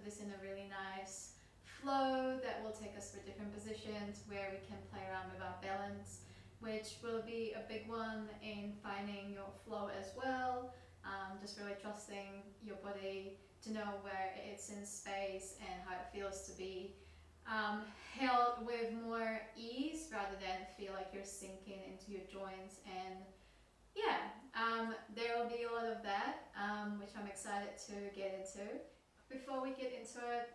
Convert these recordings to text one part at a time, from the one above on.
this in a really nice flow that will take us for different positions where we can play around with our balance, which will be a big one in finding your flow as well. Just really trusting your body to know where it's in space and how it feels to be held with more ease rather than feel like you're sinking into your joints. And yeah, there will be a lot of that, which I'm excited to get into. Before we get into it,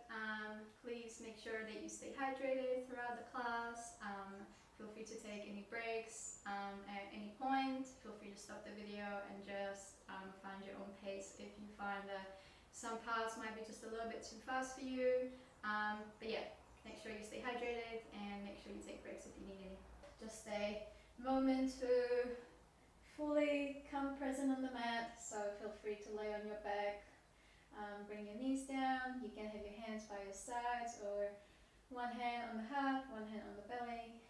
please make sure that you stay hydrated throughout the class. Feel free to take any breaks at any point. Feel free to stop the video and just find your own pace if you find that some parts might be just a little bit too fast for you. But yeah, make sure you stay hydrated and make sure you take breaks if you need any. Just a moment to fully come present on the mat, so feel free to lay on your back. Bring your knees down. You can have your hands by your sides or one hand on the heart, one hand on the belly.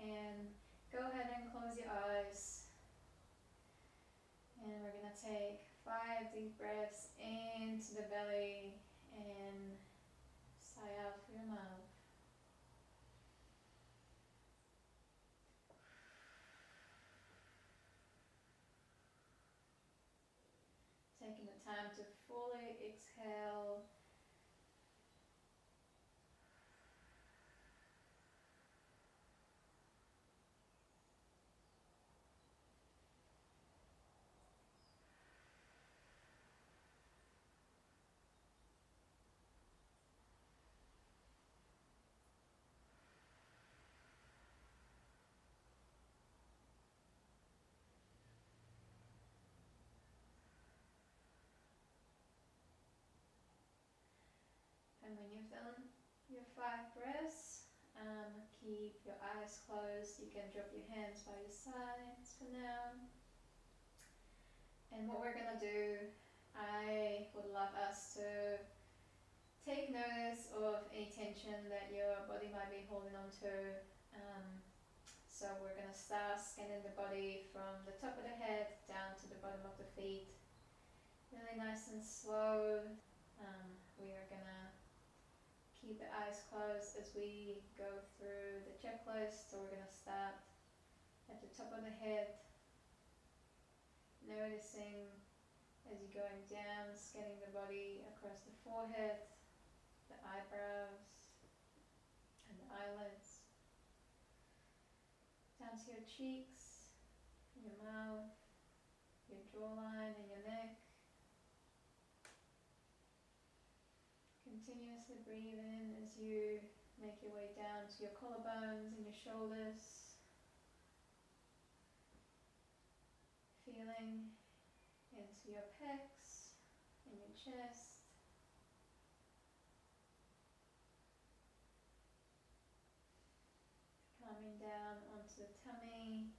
And go ahead and close your eyes. And we're going to take 5 deep breaths into the belly and sigh out through your mouth. Taking the time to fully exhale. And when you've done your 5 breaths, keep your eyes closed. You can drop your hands by your sides for now. And what we're going to do, I would love us to take notice of any tension that your body might be holding on to. So we're going to start scanning the body from the top of the head down to the bottom of the feet. Really nice and slow. We are going to keep the eyes closed as we go through the checklist. So we're going to start at the top of the head, noticing as you're going down, scanning the body across the forehead, the eyebrows, and the eyelids, down to your cheeks, your mouth, your jawline, and your neck. Continuously breathe in as you make your way down to your collarbones and your shoulders. Feeling into your pecs and your chest. Coming down onto the tummy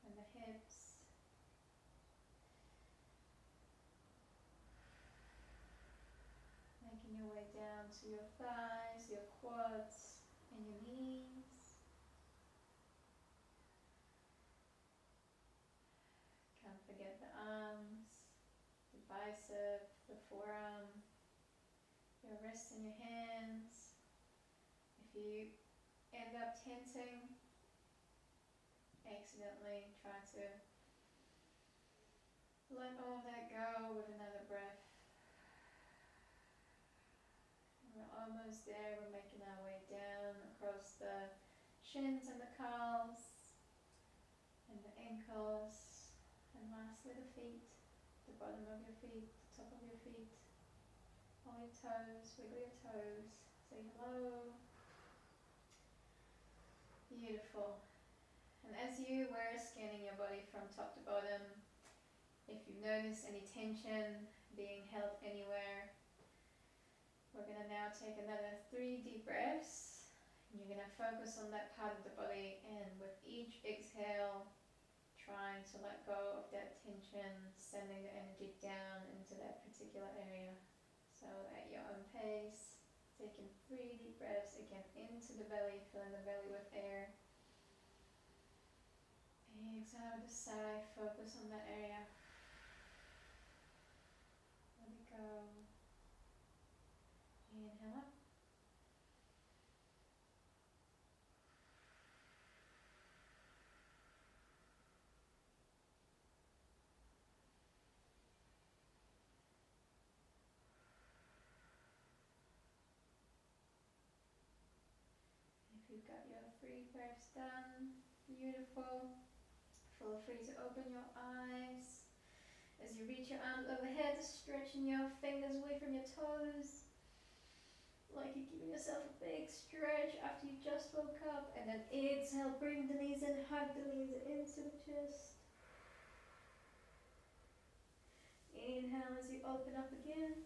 and the hips. Making your way down to your thighs, your quads, and your knees. Can't forget the arms, the bicep, the forearm, your wrists and your hands. If you end up tensing, accidentally try to let all that go with another breath. We're almost there. We're making our way down across the shins and the calves and the ankles, and lastly the feet, the bottom of your feet, the top of your feet, all your toes, wiggle your toes, say hello. Beautiful. And as you were scanning your body from top to bottom, if you notice any tension being held anywhere, we're going to now take another 3 deep breaths. And you're going to focus on that part of the body, and with each exhale, trying to let go of that tension, sending the energy down into that particular area. So at your own pace, taking 3 deep breaths again into the belly, filling the belly with air. Exhale with a sigh, focus on that area. Let it go. Inhale up. If you've got your 3 breaths done, beautiful. Feel free to open your eyes. As you reach your arms overhead, stretching your fingers away from your toes, like you're giving yourself a big stretch after you just woke up. And then exhale, bring the knees in, hug the knees into the chest. Inhale as you open up again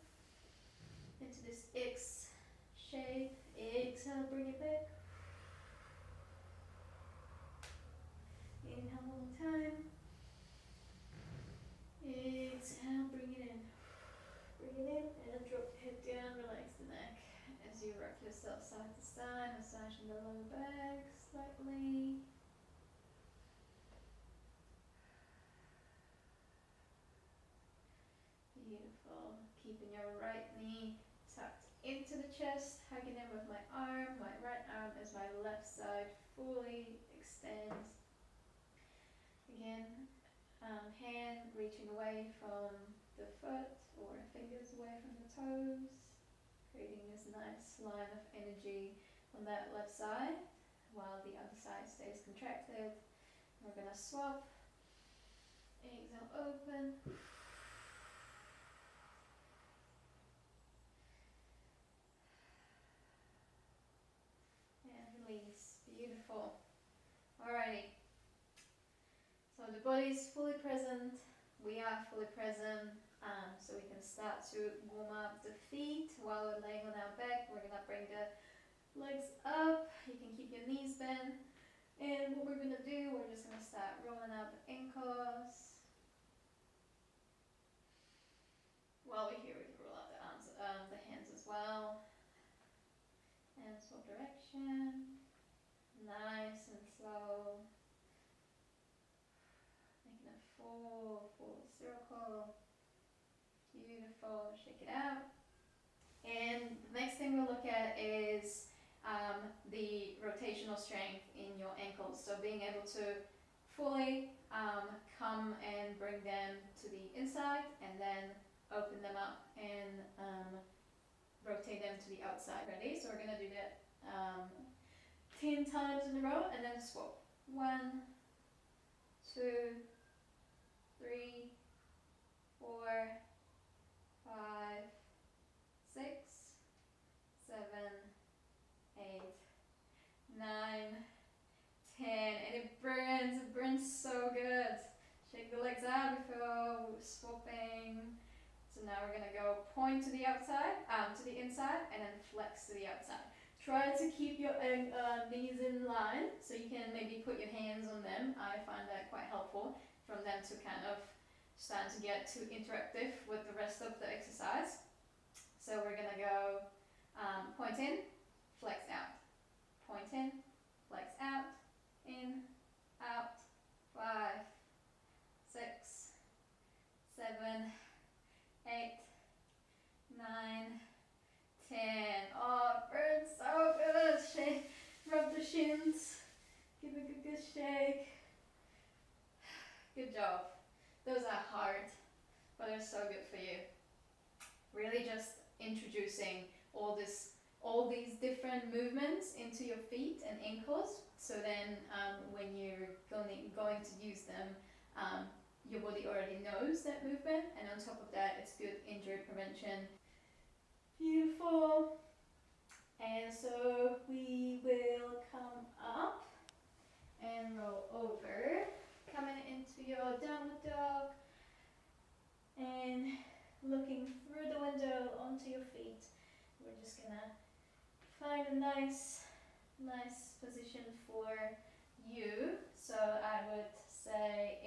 into this X shape. Exhale, bring it back. Inhale one more time. Exhale, bring it in. Bring it in and drop the head down, relax the neck. As you rock yourself side to side, massaging the lower back slightly. Beautiful. Keeping your right knee tucked into the chest, hugging in with my arm. My right arm as my left side fully extends. Again, hand reaching away from the foot or fingers away from the toes, creating this nice line of energy on that left side while the other side stays contracted. We're going to swap. Exhale, open. And release. Beautiful. Alrighty. So the body is fully present. We are fully present. So we can start to warm up the feet while we're laying on our back. We're going to bring the legs up. You can keep your knees bent. And what we're going to do, we're just going to start rolling out the ankles. While we're here, we can roll out the arms, the hands as well. And swap direction. Nice and slow. Making a full circle. Beautiful. Shake it out. And the next thing we'll look at is the rotational strength in your ankles. So being able to fully come and bring them to the inside and then open them up and rotate them to the outside. Ready? So we're going to do that 10 times in a row and then swap. 1, 2, 3, 4, 5, 6, 7, 8, 9, 10, and it burns so good. Shake the legs out before swapping. So now we're gonna go point to the outside, to the inside, and then flex to the outside. Try to keep your knees in line, so you can maybe put your hands on them. I find that quite helpful from them to kind of start to get too interactive with the rest of the exercise. So we're gonna go point in, flex out. Point in, flex out, in, out. 5, 6, 7, 8, 9, 10. Oh, it burns so good. Shake, rub the shins, give it a good shake. Good job. Those are hard, but they're so good for you. Really just introducing all these different movements into your feet and ankles, so then when you're going to use them, your body already knows that movement, and on top of that, it's good injury prevention. Beautiful. And so we will come up and roll over, coming into your downward dog and looking through the window onto your feet. We're just gonna find a nice position for you. So I would say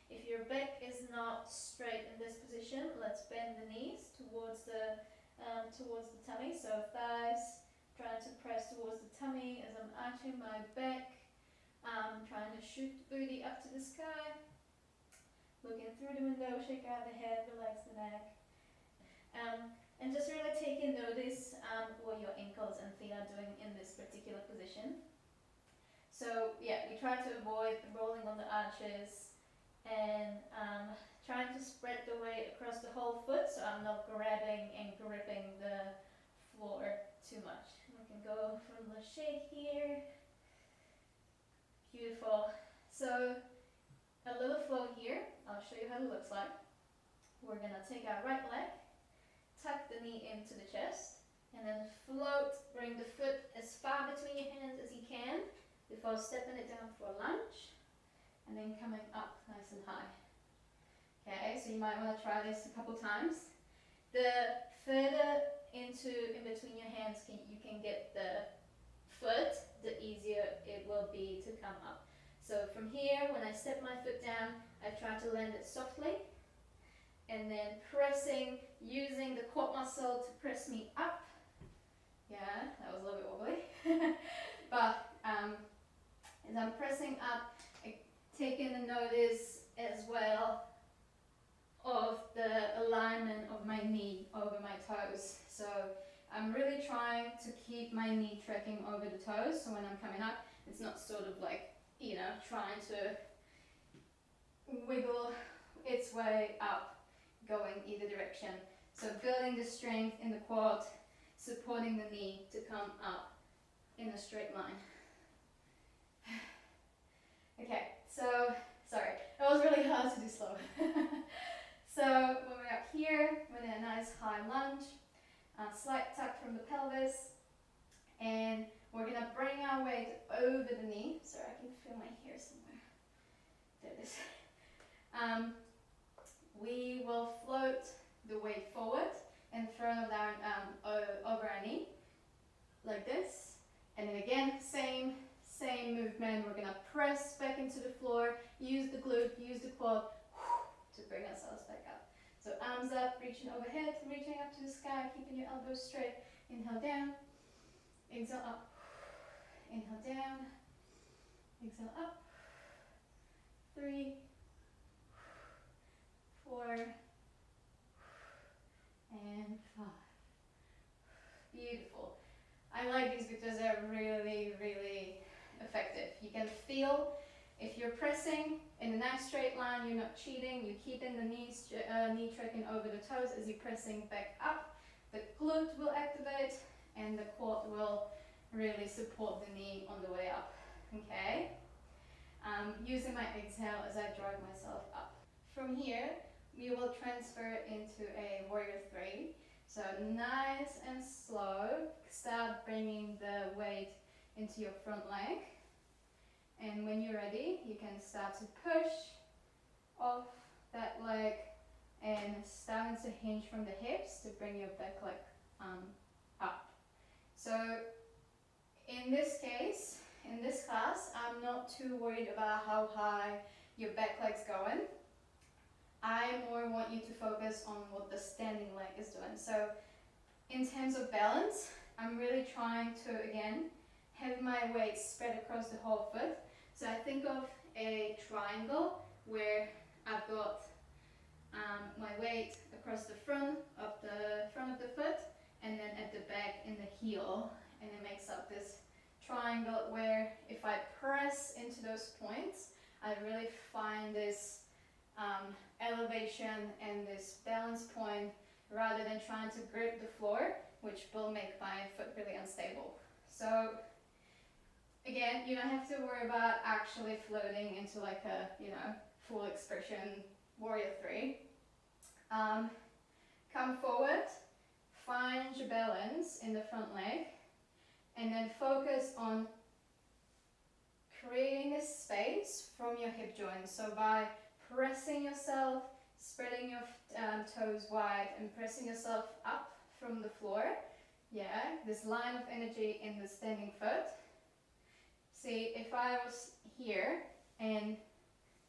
if your back is not straight in this position, let's bend the knees towards the tummy. So thighs trying to press towards the tummy as I'm arching my back. Trying to shoot the booty up to the sky. Looking through the window, shake out the head, relax the neck. And just really take in notice what your ankles and feet are doing in this particular position. So yeah, we try to avoid rolling on the arches and trying to spread the weight across the whole foot, so I'm not grabbing and gripping the floor too much. We can go for a little shake here. Beautiful. So a little flow here. I'll show you how it looks like. We're gonna take our right leg, tuck the knee into the chest, and then float. Bring the foot as far between your hands as you can before stepping it down for a lunge, and then coming up nice and high. Okay, so you might want to try this a couple times. The further in between your hands you can get the foot, the easier it will be to come up. So from here, when I step my foot down, I try to land it softly, and then pressing, using the quad muscle to press me up. Yeah, that was a little bit wobbly. But as I'm pressing up, taking the notice as well of the alignment of my knee over my toes. So I'm really trying to keep my knee tracking over the toes, so when I'm coming up, it's not sort of like, you know, trying to wiggle its way up, going either direction. So building the strength in the quad, supporting the knee to come up in a straight line. Okay, so, sorry, that was really hard to do slow. So when we're up here, we're in a nice high lunge, slight tuck from the pelvis, and we're gonna bring our weight over the knee. Sorry, I can feel my hair somewhere. There it is. We will float the weight forward in front of our, over our knee, like this. And then again, same movement. We're gonna press back into the floor, use the glute, use the quad to bring ourselves back up. So arms up, reaching overhead, reaching up to the sky, keeping your elbows straight. Inhale down, exhale up. Inhale down, exhale up. 3, 4, and 5. Beautiful. I like these because they're really, really effective. You can feel if you're pressing in a nice straight line, you're not cheating, you're keeping the knee tracking over the toes as you're pressing back up. The glute will activate and the quad will really support the knee on the way up. Okay? Using my exhale as I drive myself up. From here, we will transfer into a warrior 3. So nice and slow, start bringing the weight into your front leg. And when you're ready, you can start to push off that leg and starting to hinge from the hips to bring your back leg up. So in this case, in this class, I'm not too worried about how high your back leg's going. I more want you to focus on what the standing leg is doing. So in terms of balance, I'm really trying to, again, have my weight spread across the whole foot. So I think of a triangle where I've got my weight across the front of the foot, and then at the back in the heel, and it makes up this triangle where if I press into those points, I really find this elevation and this balance point rather than trying to grip the floor, which will make my foot really unstable. So again, you don't have to worry about actually floating into like a, full expression warrior 3. Come forward, find your balance in the front leg, and then focus on creating this space from your hip joint. So by pressing yourself, spreading your toes wide and pressing yourself up from the floor, this line of energy in the standing foot. See, if I was here, and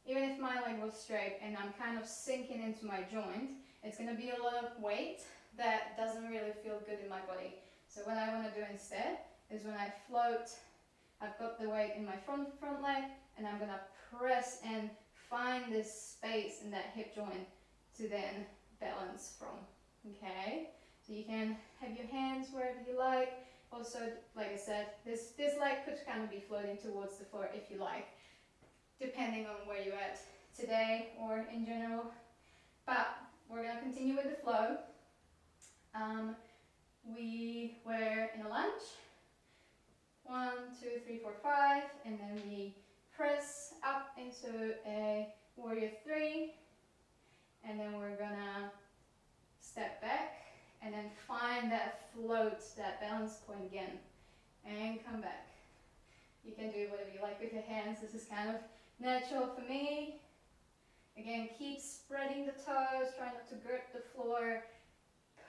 even if my leg was straight and I'm kind of sinking into my joint, it's going to be a lot of weight that doesn't really feel good in my body. So what I want to do instead is when I float, I've got the weight in my front leg, and I'm going to press and find this space in that hip joint to then balance from. Okay? So you can have your hands wherever you like. Also, like I said, this leg could kind of be floating towards the floor if you like, depending on where you're at today or in general. But we're going to continue with the flow. We were in a lunge. 1, 2, 3, 4, 5, and then we press up into a warrior 3, and then we're gonna step back and then find that float, that balance point again, and come back. You can do whatever you like with your hands. This is kind of natural for me. Again, keep spreading the toes, try not to grip the floor,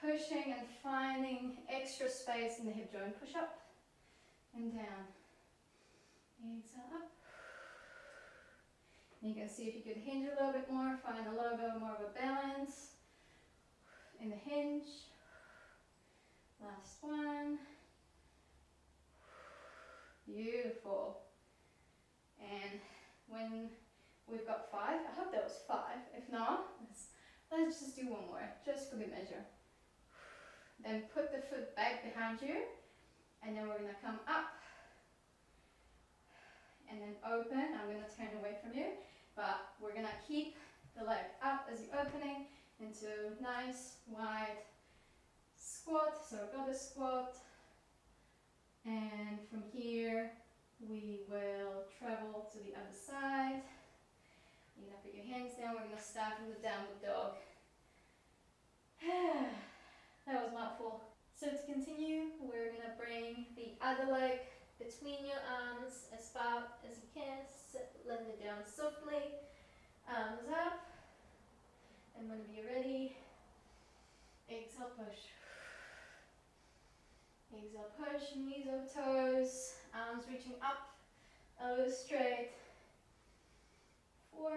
pushing and finding extra space in the hip joint. Push up and down. Exhale up. And you can see if you could hinge a little bit more, find a little bit more of a balance in the hinge. Last one. Beautiful. And when we've got 5, I hope that was 5. If not, let's just do one more, just for good measure. Then put the foot back behind you, and then we're going to come up and then open. I'm going to turn away from you, but we're going to keep the leg up as you're opening into nice wide squat. So goddess squat, and from here we will travel to the other side. You're going to put your hands down. We're going to start from the downward dog. That was a mouthful. So to continue, we're going to bring the other leg between your arms as far as you can, letting it down softly. Arms up. And whenever you're ready, exhale, push. Exhale, push, knees over toes, arms reaching up, elbows straight. 4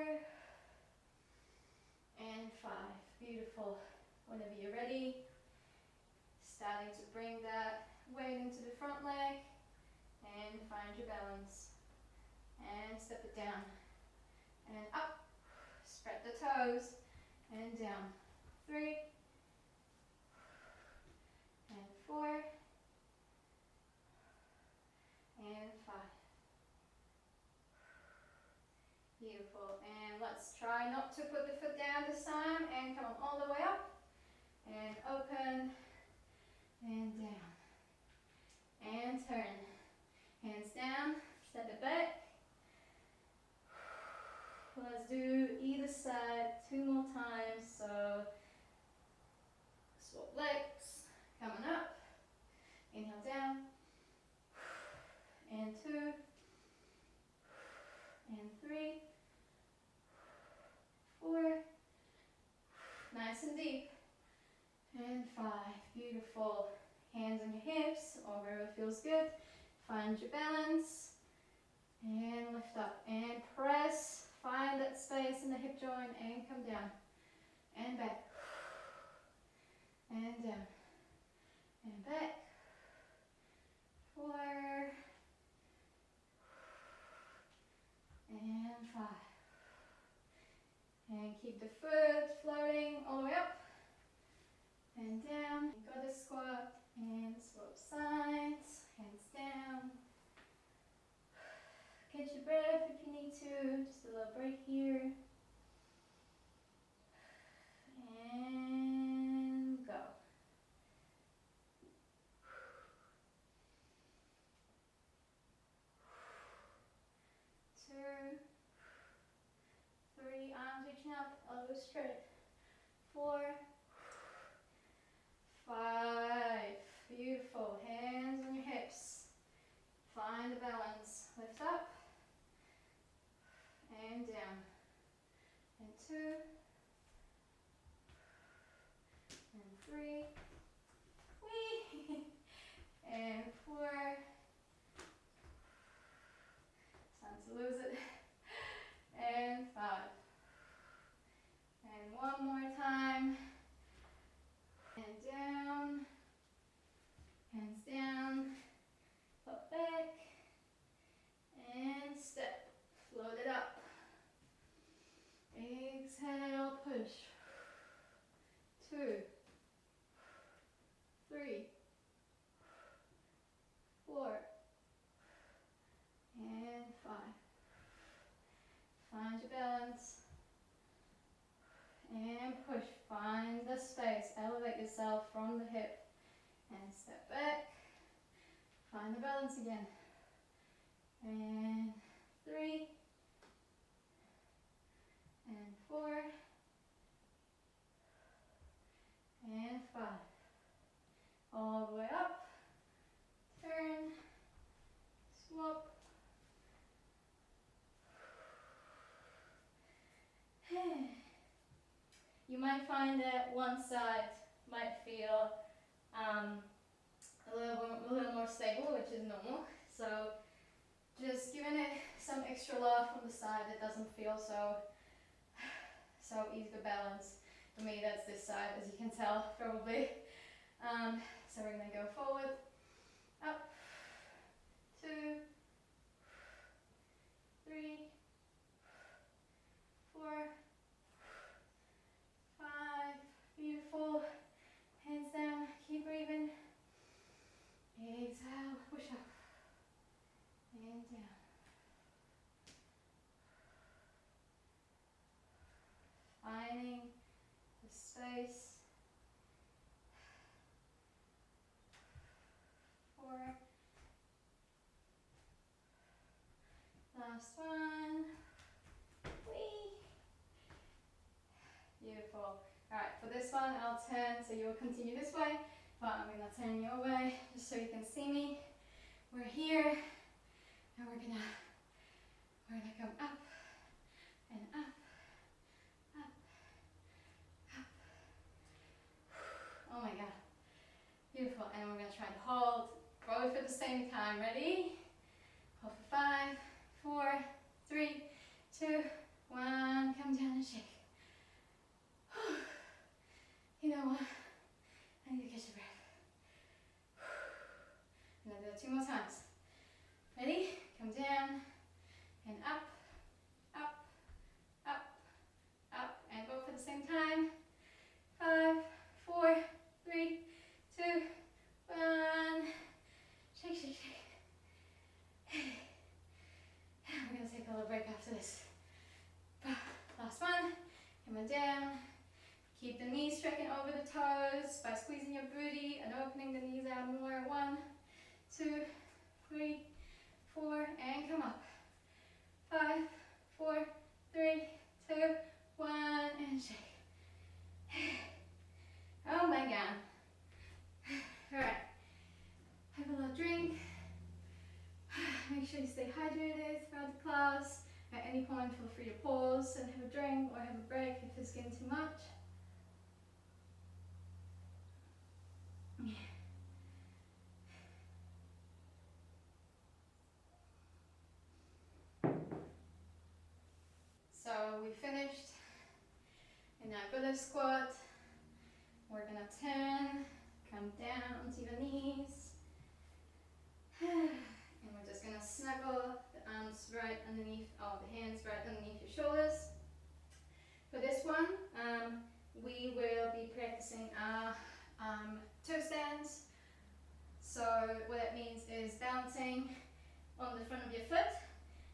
and 5. Beautiful. Whenever you're ready, starting to bring that weight into the front leg and find your balance. And step it down and up. Spread the toes and down. 3 and 4 and 5. Beautiful. And let's try not to put the foot down this time, and come all the way up and open and down and turn. Hands down, step it back. Let's do either side 2 more times. So swap legs, coming up, inhale down, and 2 and 3, 4, nice and deep, and 5. Beautiful. Hands on your hips or wherever feels good. Find your balance and lift up and press. Find that space in the hip joint and come down and back and down and back. 4 and 5. And keep the foot floating all the way up and down. Goddess squat and swap sides, hands down. Catch your breath if you need to, just a little break here. And go. Two, 3, arms reaching up, elbows straight. 4, 5, beautiful. Hands on your hips. Find the balance. Lift up and down. And 2 and 3. Whee! And 4. Time to lose it. And 5. And one more time. And down. Hands down. Pop back. And step. Float it up. Exhale, push. 2 the space. Elevate yourself from the hip and step back. Find the balance again. And 3 and 4 and 5. All the way up. Turn. Swap. You might find that one side might feel a little more stable, which is normal. So just giving it some extra love from the side that doesn't feel so easy to balance. For me, that's this side, as you can tell, probably. So we're gonna go forward, up, 2, 3, 4, 5, beautiful. Hands down, keep breathing. Exhale, push up and down. Finding the space. 4. Last one. Whee! Beautiful. Alright, for this one I'll turn, so you'll continue this way, but I'm going to turn your way just so you can see me. We're here, and we're gonna come up and up, up, up. Oh my god. Beautiful. And we're gonna try to hold both at the same time. Ready? Hold for 5, 4, 3, 2, 1. Come down and shake. You know what? I need to catch a breath. I'm gonna do it 2 more times. Ready? Come down and up, up, up, up, and both at the same time. 5, 4, 3, 2, 1. Shake, shake, shake. We're gonna take a little break after this. Last one. Coming down. Keep the knees stretching over the toes by squeezing your booty and opening the knees out more. 1, 2, 3, 4, and come up. 5, 4, 3, 2, 1, and shake. Oh my god. Alright. Have a little drink. Make sure you stay hydrated throughout the class. At any point, feel free to pause and have a drink or have a break if it's getting too much. So we finished in our Buddha squat. We're gonna turn, come down onto your knees. And we're just gonna snuggle the arms right underneath, the hands right underneath your shoulders. For this one, we will be practicing our toe stands. So what that means is balancing on the front of your foot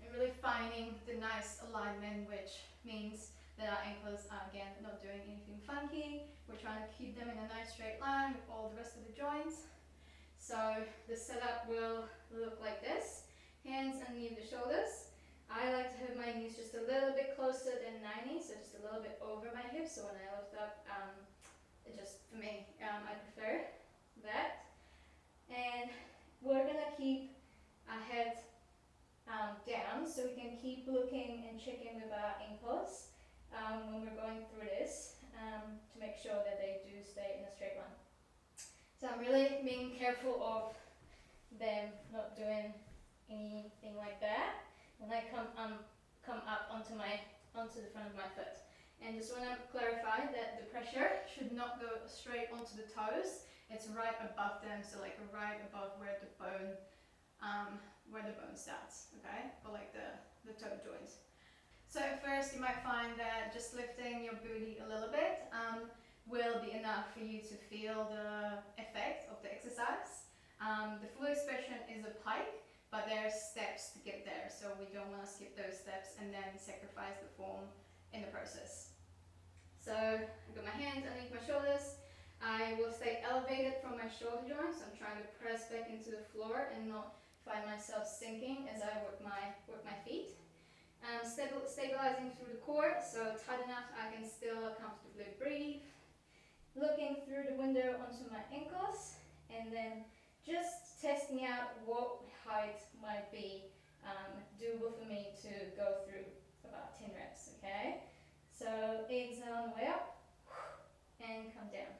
and really finding the nice alignment, which means that our ankles are, again, not doing anything funky. We're trying to keep them in a nice straight line with all the rest of the joints. So the setup will look like this. Hands underneath the shoulders. I like to have my knees just a little bit closer than 90, so just a little bit over my hips. So when I lift up, it just, for me, I prefer that. And we're gonna keep our head down, so we can keep looking and checking with our ankles when we're going through this to make sure that they do stay in a straight line. So I'm really being careful of them not doing anything like that when I come up onto the front of my foot. And just want to clarify that the pressure should not go straight onto the toes. It's right above them, so like right above where the bone starts, okay? Or like the toe joints. So at first you might find that just lifting your booty a little bit will be enough for you to feel the effect of the exercise. The full expression is a pike, but there are steps to get there, so we don't want to skip those steps and then sacrifice the form in the process. So I've got my hands underneath my shoulders, elevated from my shoulder joints. I'm trying to press back into the floor and not find myself sinking as I work my feet. Stabilizing through the core, so tight enough I can still comfortably breathe. Looking through the window onto my ankles, and then just testing out what height might be doable for me to go through about 10 reps, okay? So exhale on the way up, and come down.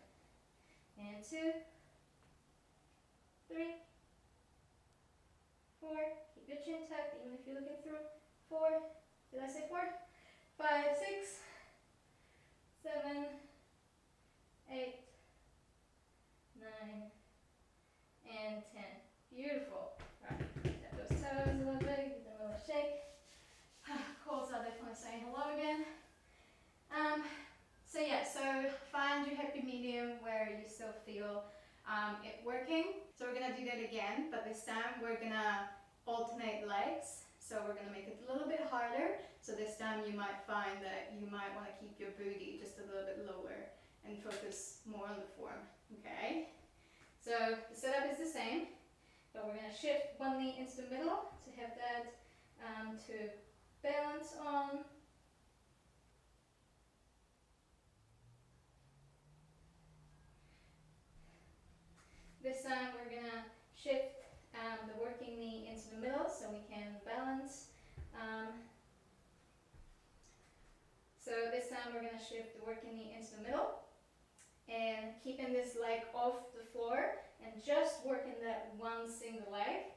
And 2, 3, 4, keep your chin tucked even if you're looking through. 4, did I say 4? 5, 6, 7, 8, 9, and 10. Beautiful. Alright, tap those toes a little bit, give them a little shake. Quads are definitely saying hello again. So find your happy medium where you still feel it working. So we're gonna do that again, but this time we're gonna alternate legs. So we're gonna make it a little bit harder. So this time you might find that you might want to keep your booty just a little bit lower and focus more on the form, okay? So the setup is the same, but we're gonna shift one knee into the middle to have that to balance on. This time we're gonna shift the working knee into the middle so we can balance. So this time we're gonna shift the working knee into the middle and keeping this leg off the floor and just working that one single leg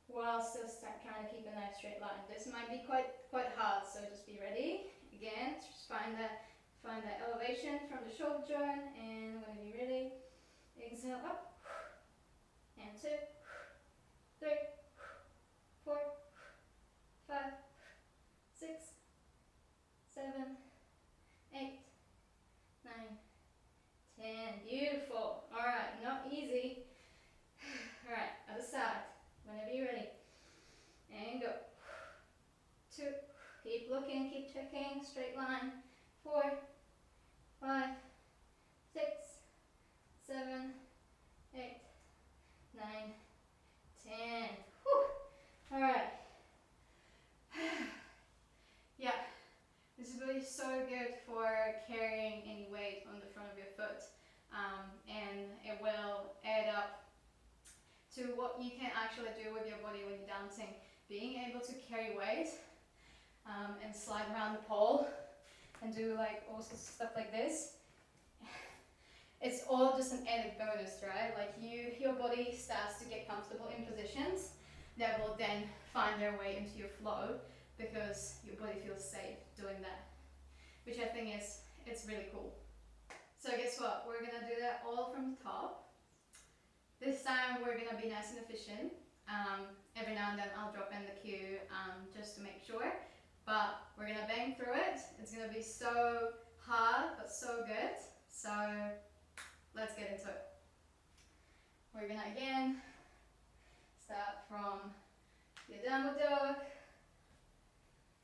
while still trying to keep a nice straight line. This might be quite hard, so just be ready. Again, just find that elevation from the shoulder joint, and whenever you're ready, exhale up. And 2, 3, 4, 5, 6, 7, 8, 9, 10. Beautiful. Alright, not easy. Alright, other side. Whenever you're ready. And go. 2. Keep looking, keep checking. Straight line. 4, 5, 6, 7, 8, 9, 10. Whew. Alright. Yeah. This is really so good for carrying any weight on the front of your foot. And it will add up to what you can actually do with your body when you're dancing. Being able to carry weight and slide around the pole and do like all sorts of stuff like this. It's all just an added bonus, right? Like your body starts to get comfortable in positions that will then find their way into your flow because your body feels safe doing that, which I think it's really cool. So guess what? We're gonna do that all from the top. This time we're gonna be nice and efficient. Every now and then I'll drop in the cue just to make sure, but we're gonna bang through it. It's gonna be so hard but so good. So let's get into it. We're gonna again start from your downward dog.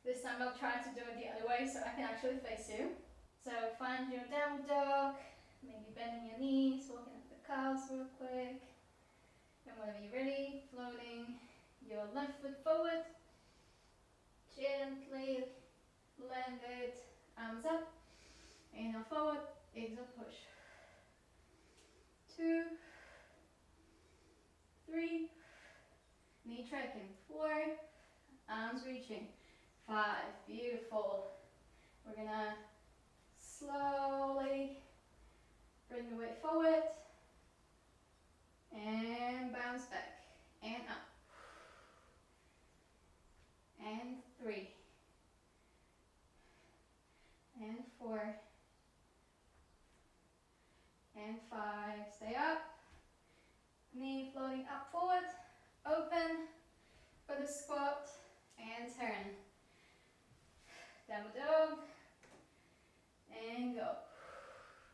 This time I'll try to do it the other way so I can actually face you. So find your downward dog, maybe bending your knees, walking up the calves real quick. And whenever you're ready, floating your left foot forward, gently land it, arms up, inhale forward, exhale push. 2, 3, knee tracking, 4, arms reaching, 5, beautiful. We're gonna slowly bring the weight forward and bounce back and up. And 3 and 4 and 5. Stay up. Knee floating up forward. Open for the squat and turn. Downward dog. And go.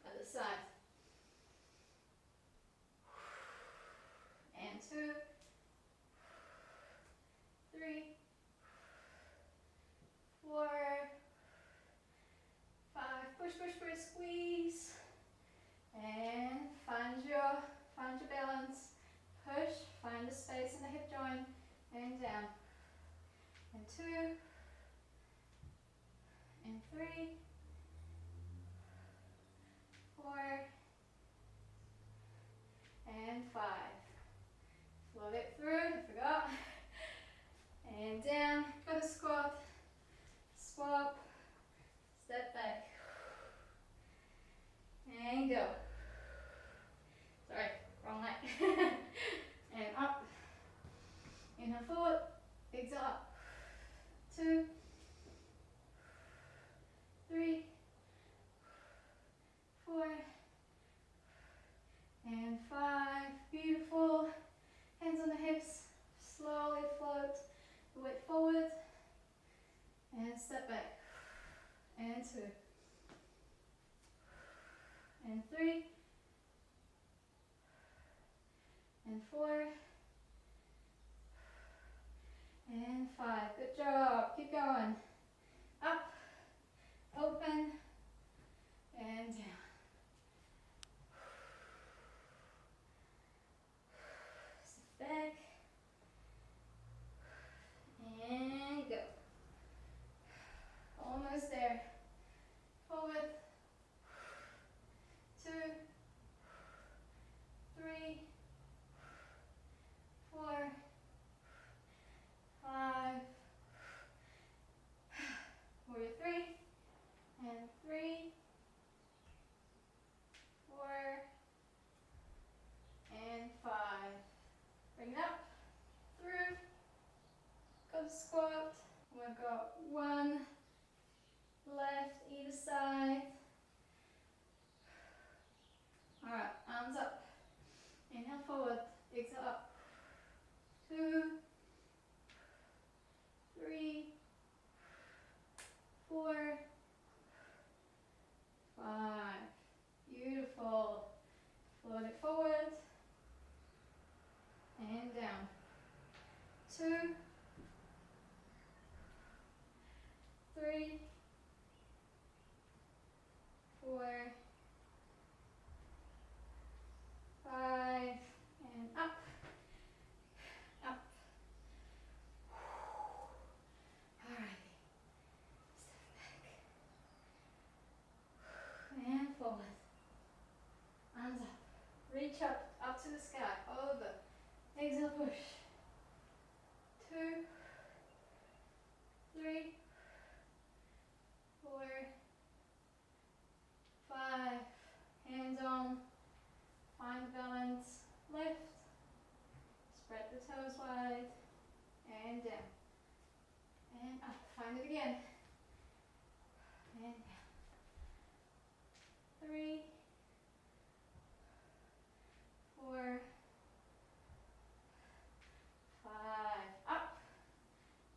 Other side. And 2, 3, 4, 5. Push, push, push, squeeze. And find your and 3, and 4, and 5. Good job. Keep going. Up, open, and down. Step back, and go. Almost there. Forward. 2, 3, 4, 5. Warrior 3, and 3, 4, and 5. Bring it up, through, go to squat. We've got 1 left either side. Alright, arms up. Inhale forward, exhale up. 2, 3, 4, 5. Beautiful. Float it forward and down. 2, 3, 4, 5, and up, up. Alrighty. Step back. And forward. Arms up. Reach up to the sky. Over. Exhale, push. 2, 3, 4, 5. Hands on. Find balance. Lift. Spread the toes wide. And down. And up. Find it again. And down. 3, 4, 5. Up.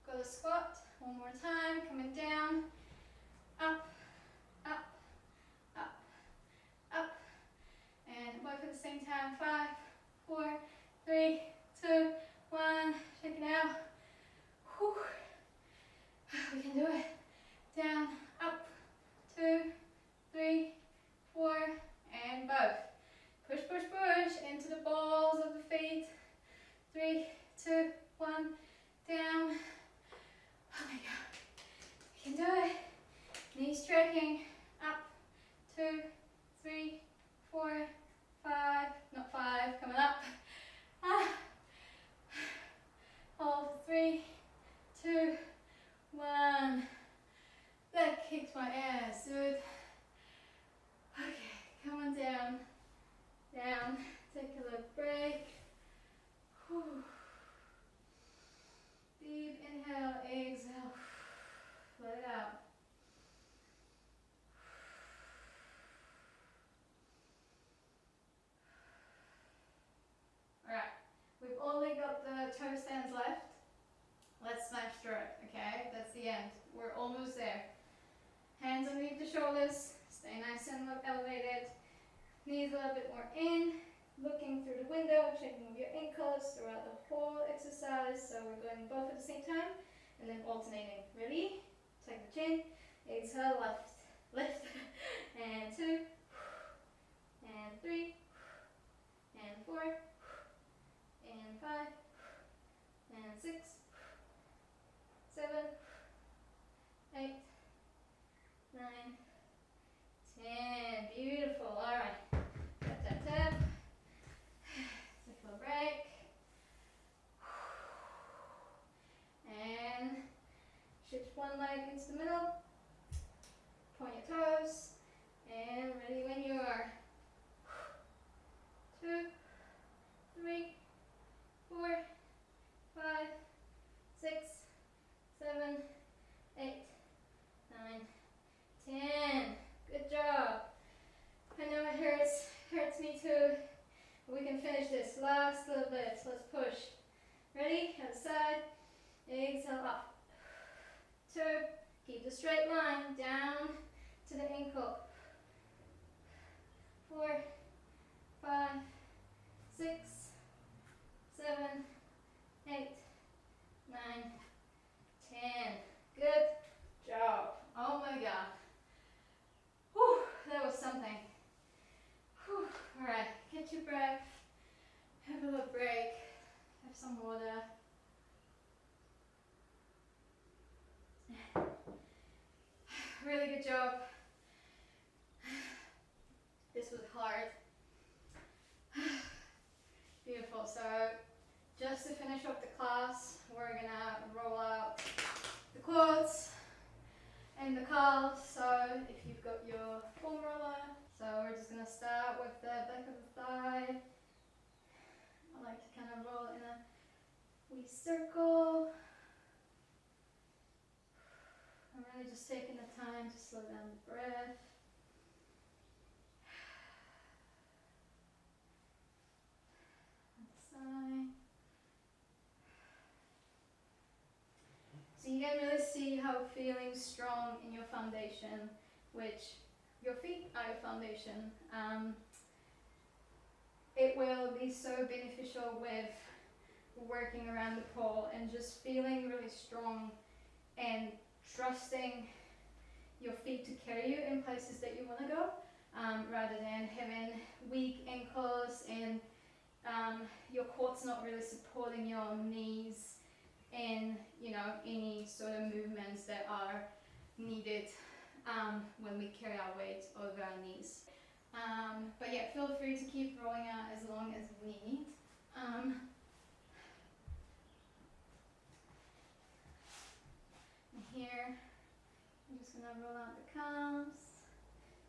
Go to squat. One more time. Coming down. Up, up, up, up. And both at the same time. 5, 4, 3, 2, 1. Shake it out. Whew. We can do it. Down, up, 2, 3, 4, and both. Push, push, push into the balls of the feet. 3, 2, 1, down. Oh my God. We can do it. Knees tracking. Up. 2, 3, 4, 5. Not 5. Coming up. Ah. Hold. 3, 2, 1. That kicked my ass, dude. Okay, come on down. Down. Take a little break. Whew. Deep inhale, exhale. Let it out. Alright, we've only got the toe stands left. Let's smash through it, okay? That's the end. We're almost there. Hands underneath the shoulders. Stay nice and elevated. Knees a little bit more in. Looking through the window, checking your ankles throughout the whole exercise. So we're going both at the same time and then alternating. Ready? Take the chin. Exhale, left. Lift. And 2. And 3. And 4. And 5. And 6. 7. 8. 9. 10. Beautiful. Alright. Tap, tap, tap. Take a little break. And shift one leg into the middle. Point your toes. And ready when you are. 2, 3, 4, 5, 6, 7, 8, 9, 10. Good job. I know it hurts me too. We can finish this last little bit. So let's push. Ready? Other side. Exhale up. 2. Keep the straight line down to the ankle. 4, 5, 6, 7, 8, 9, 10. Good job. Oh my god. Whew, that was something. Whew. Alright, catch your breath. Have a little break. Have some water. Really good job. This was hard. Beautiful. So just to finish up the class, we're gonna roll out the quads and the calves. So if you've got your foam roller, so we're just gonna start with the back of the thigh. I like to kind of roll it in a wee circle. I'm really just taking the time to slow down the breath. Side. So you can really see how feeling strong in your foundation, which your feet are your foundation, it will be so beneficial with working around the pole and just feeling really strong and trusting your feet to carry you in places that you want to go, rather than having weak ankles and your quads not really supporting your knees in, you know, any sort of movements that are needed when we carry our weight over our knees. But yeah, feel free to keep rolling out as long as you need. Here, I'm just gonna roll out the calves.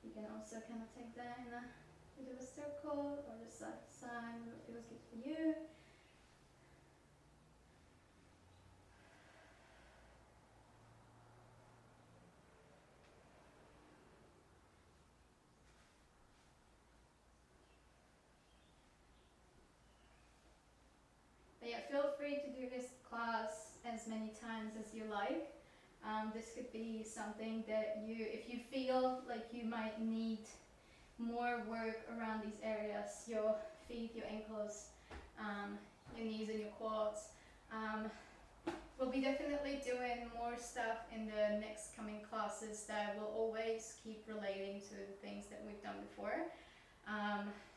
You can also kind of take that in a bit of a circle or just side to side, whatever feels good for you. But yeah, feel free to do this class as many times as you like. This could be something that you, if you feel like you might need more work around these areas, your feet, your ankles, your knees and your quads. We'll be definitely doing more stuff in the next coming classes that will always keep relating to the things that we've done before.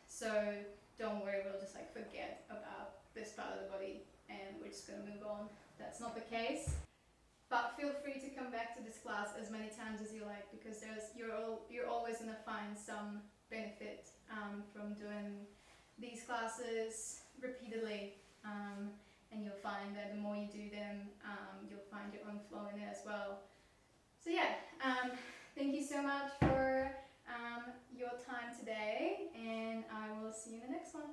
So don't worry, we'll just like forget about this part of the body and we're just gonna move on. That's not the case. But feel free to come back to this class as many times as you like, because you're always going to find some benefit from doing these classes repeatedly, and you'll find that the more you do them, you'll find your own flow in it as well. So yeah, thank you so much for your time today, and I will see you in the next one.